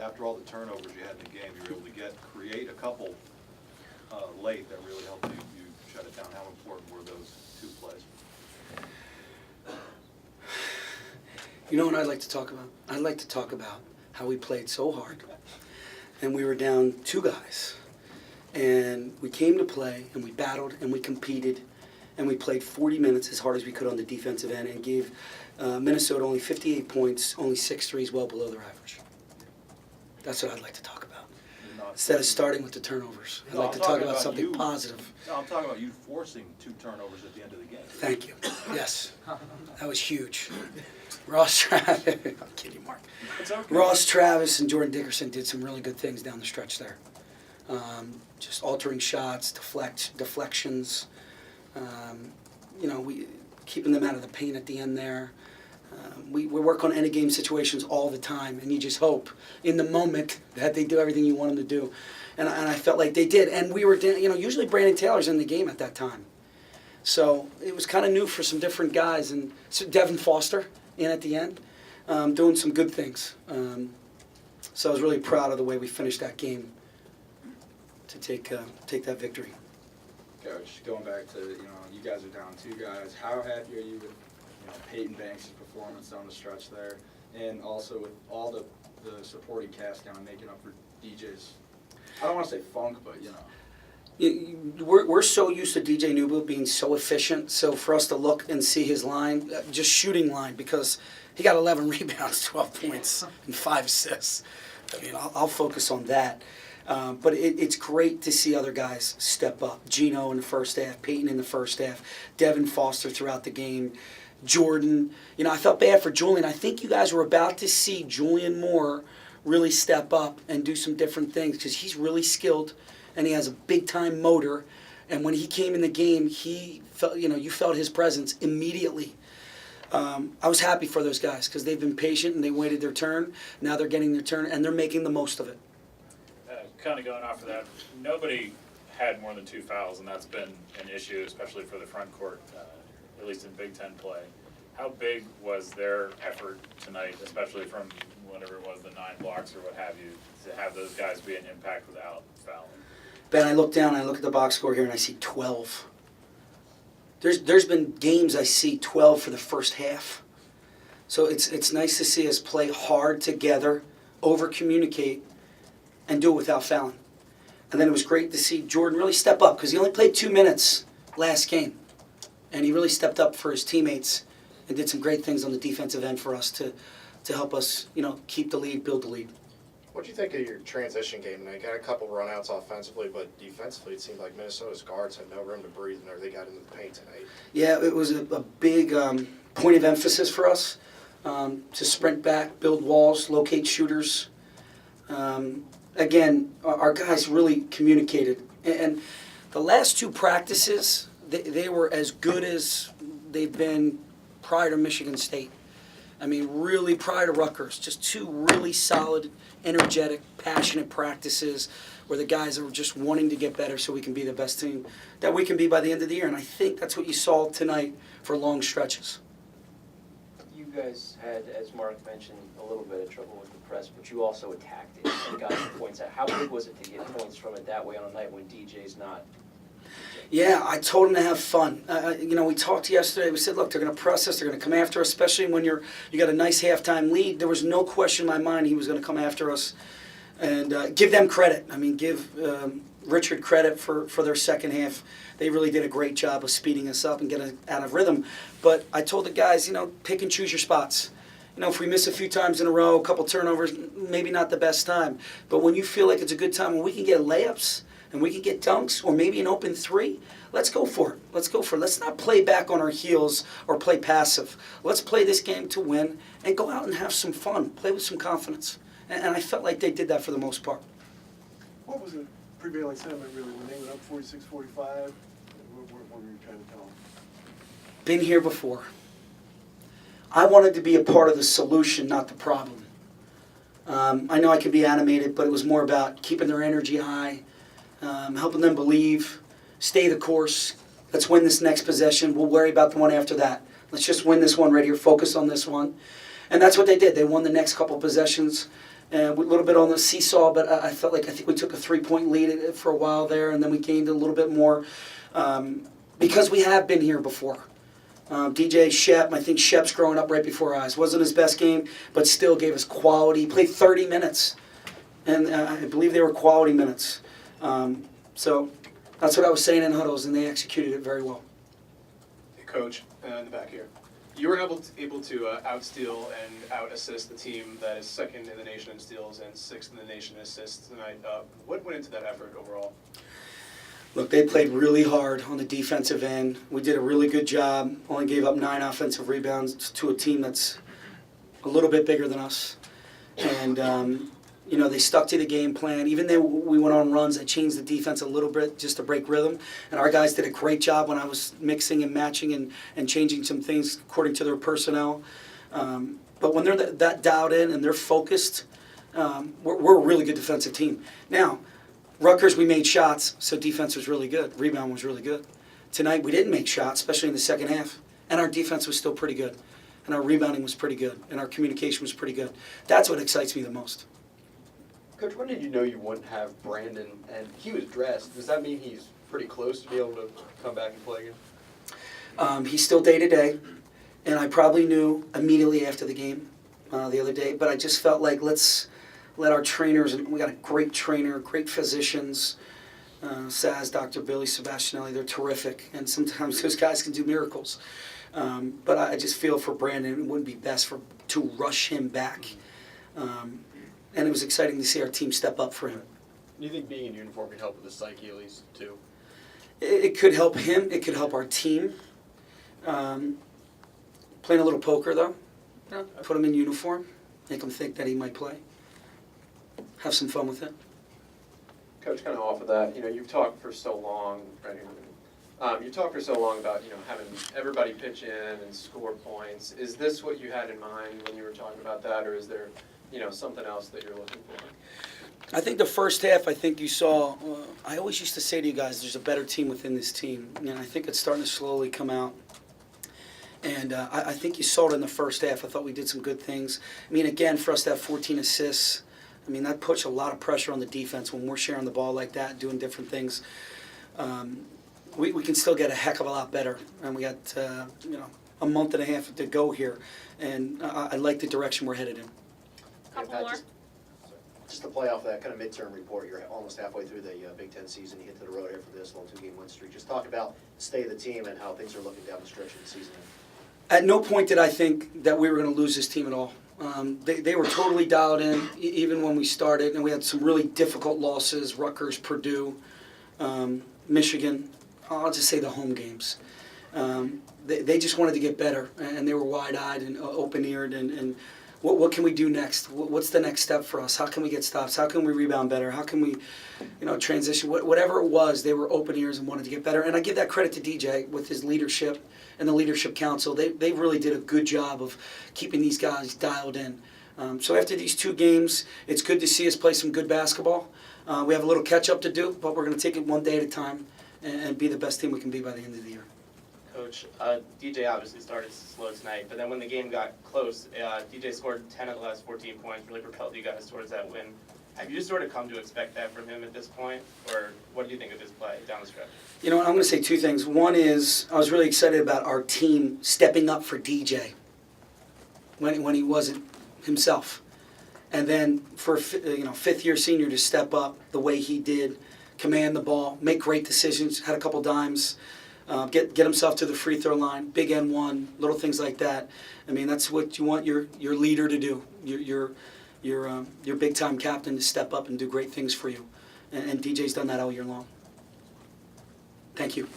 after all the turnovers you had in the game, you were able to create a couple late that really helped you shut it down. How important were those two plays? You know what I'd like to talk about? I'd like to talk about how we played so hard, and we were down 2 guys, and we came to play, and we battled, and we competed, and we played 40 minutes as hard as we could on the defensive end, and gave Minnesota only 58 points, only 6 threes, well below their average. That's what I'd like to talk about. Instead of starting with the turnovers, I'd like to talk about something positive. No, I'm talking about you forcing 2 turnovers at the end of the game. Thank you. Yes, that was huge. Ross Travis, I'm kidding, Mark. It's okay. Ross Travis and Jordan Dickerson did some really good things down the stretch there. Just altering shots, deflections. We keeping them out of the paint at the end there. We work on end of game situations all the time, and you just hope in the moment that they do everything you want them to do. And I felt like they did. And we were, usually Brandon Taylor's in the game at that time. So it was kind of new for some different guys. And so Devin Foster in at the end, doing some good things. So I was really proud of the way we finished that game to take that victory. Coach, going back to, you guys are down 2 guys. How happy are you with Peyton Banks' performance down the stretch there, and also with all the supporting cast kind of making up for DJ's, I don't want to say funk, but We're so used to DJ Newbill being so efficient, so for us to look and see his line, just shooting line, because he got 11 rebounds, 12 points, and 5 assists. I mean, I'll focus on that. But it's great to see other guys step up. Gino in the first half, Peyton in the first half, Devin Foster throughout the game, Jordan. I felt bad for Julian. I think you guys were about to see Julian Moore really step up and do some different things because he's really skilled and he has a big-time motor. And when he came in the game, he felt, you felt his presence immediately. I was happy for those guys because they've been patient and they waited their turn. Now they're getting their turn and they're making the most of it. Kind of going off of that, nobody had more than 2 fouls, and that's been an issue, especially for the front court, at least in Big Ten play. How big was their effort tonight, especially from whatever it was, the 9 blocks or what have you, to have those guys be an impact without fouling? Ben, I look down, I look at the box score here, and I see 12. There's been games I see 12 for the first half. So it's nice to see us play hard together, over-communicate, and do it without fouling. And then it was great to see Jordan really step up because he only played 2 minutes last game. And he really stepped up for his teammates and did some great things on the defensive end for us to help us, keep the lead, build the lead. What do you think of your transition game tonight? Got a couple runouts offensively, but defensively it seemed like Minnesota's guards had no room to breathe whenever they got into the paint tonight. Yeah, it was a big point of emphasis for us to sprint back, build walls, locate shooters. Again, our guys really communicated. And the last 2 practices, they were as good as they've been prior to Michigan State. I mean, really prior to Rutgers. Just 2 really solid, energetic, passionate practices where the guys are just wanting to get better so we can be the best team that we can be by the end of the year. And I think that's what you saw tonight for long stretches. You guys had, as Mark mentioned, a little bit of trouble with the press, but you also attacked it and got some points out. How big was it to get points from it that way on a night when DJ's not? Yeah, I told him to have fun. We talked yesterday. We said, look, they're going to press us. They're going to come after us, especially when you got a nice halftime lead. There was no question in my mind he was going to come after us and give them credit. I mean, give Richard credit for their second half. They really did a great job of speeding us up and getting out of rhythm. But I told the guys, pick and choose your spots. If we miss a few times in a row, a couple turnovers, maybe not the best time. But when you feel like it's a good time, when we can get layups and we can get dunks or maybe an open 3, let's go for it. Let's not play back on our heels or play passive. Let's play this game to win and go out and have some fun, play with some confidence. And I felt like they did that for the most part. What was the prevailing sentiment really when they went up 46-45? What were you trying to tell them? Been here before. I wanted to be a part of the solution, not the problem. I know I can be animated, but it was more about keeping their energy high, helping them believe, stay the course. Let's win this next possession. We'll worry about the one after that. Let's just win this one right here, focus on this one. And that's what they did. They won the next couple possessions, and a little bit on the seesaw, but I think we took a 3-point lead for a while there, and then we gained a little bit more because we have been here before. DJ Shep, I think Shep's growing up right before our eyes. Wasn't his best game, but still gave us quality. He played 30 minutes, and I believe they were quality minutes. So that's what I was saying in huddles, and they executed it very well. Hey, Coach, in the back here. You were able to outsteal and out-assist the team that is second in the nation in steals and sixth in the nation in assists tonight. What went into that effort overall? Look, they played really hard on the defensive end. We did a really good job. Only gave up 9 offensive rebounds to a team that's a little bit bigger than us. And, they stuck to the game plan. Even though we went on runs, they changed the defense a little bit just to break rhythm. And our guys did a great job when I was mixing and matching and changing some things according to their personnel. But when they're that dialed in and they're focused, we're a really good defensive team. Now, Rutgers, we made shots, so defense was really good. Rebound was really good. Tonight, we didn't make shots, especially in the second half, and our defense was still pretty good, and our rebounding was pretty good, and our communication was pretty good. That's what excites me the most. Coach, when did you know you wouldn't have Brandon? And he was dressed. Does that mean he's pretty close to be able to come back and play again? He's still day-to-day, and I probably knew immediately after the game the other day, but I just felt like let's let our trainers, and we got a great trainer, great physicians, Saz, Dr. Billy Sebastianelli, they're terrific, and sometimes those guys can do miracles. But I just feel for Brandon, it wouldn't be best to rush him back. And it was exciting to see our team step up for him. Do you think being in uniform can help with the psyche at least, too? It could help him, it could help our team. Playing a little poker, though, put him in uniform, make him think that he might play. Have some fun with it. Coach, kind of off of that, you've talked for so long, right? You've talked for so long about, having everybody pitch in and score points. Is this what you had in mind when you were talking about that, or is there, something else that you're looking for? I think the first half, I think you saw, I always used to say to you guys, there's a better team within this team. And I think it's starting to slowly come out. And I think you saw it in the first half. I thought we did some good things. I mean, again, for us to have 14 assists, that puts a lot of pressure on the defense when we're sharing the ball like that, doing different things. We can still get a heck of a lot better. And we got, a month and a half to go here. And I like the direction we're headed in. Couple more. Just to play off that kind of midterm report, you're almost halfway through the Big Ten season. You hit to the road after this long 2-game win streak. Just talk about the state of the team and how things are looking down the stretch of the season. At no point did I think that we were going to lose this team at all. They were totally dialed in, even when we started, and we had some really difficult losses, Rutgers, Purdue, Michigan. I'll just say the home games. They just wanted to get better, and they were wide-eyed and open-eared, and what can we do next? What's the next step for us? How can we get stops? How can we rebound better? How can we, transition? Whatever it was, they were open ears and wanted to get better. And I give that credit to DJ with his leadership and the leadership council. They really did a good job of keeping these guys dialed in. So after these 2 games, it's good to see us play some good basketball. We have a little catch-up to do, but we're going to take it one day at a time and be the best team we can be by the end of the year. Coach, DJ obviously started slow tonight, but then when the game got close, DJ scored 10 of the last 14 points, really propelled you guys towards that win. Have you just sort of come to expect that from him at this point, or what do you think of his play down the stretch? I'm going to say 2 things. One is I was really excited about our team stepping up for DJ when he wasn't himself. And then for a fifth-year senior to step up the way he did, command the ball, make great decisions, had a couple dimes, get himself to the free throw line, big N1, little things like that. That's what you want your leader to do, your big-time captain to step up and do great things for you. And DJ's done that all year long. Thank you.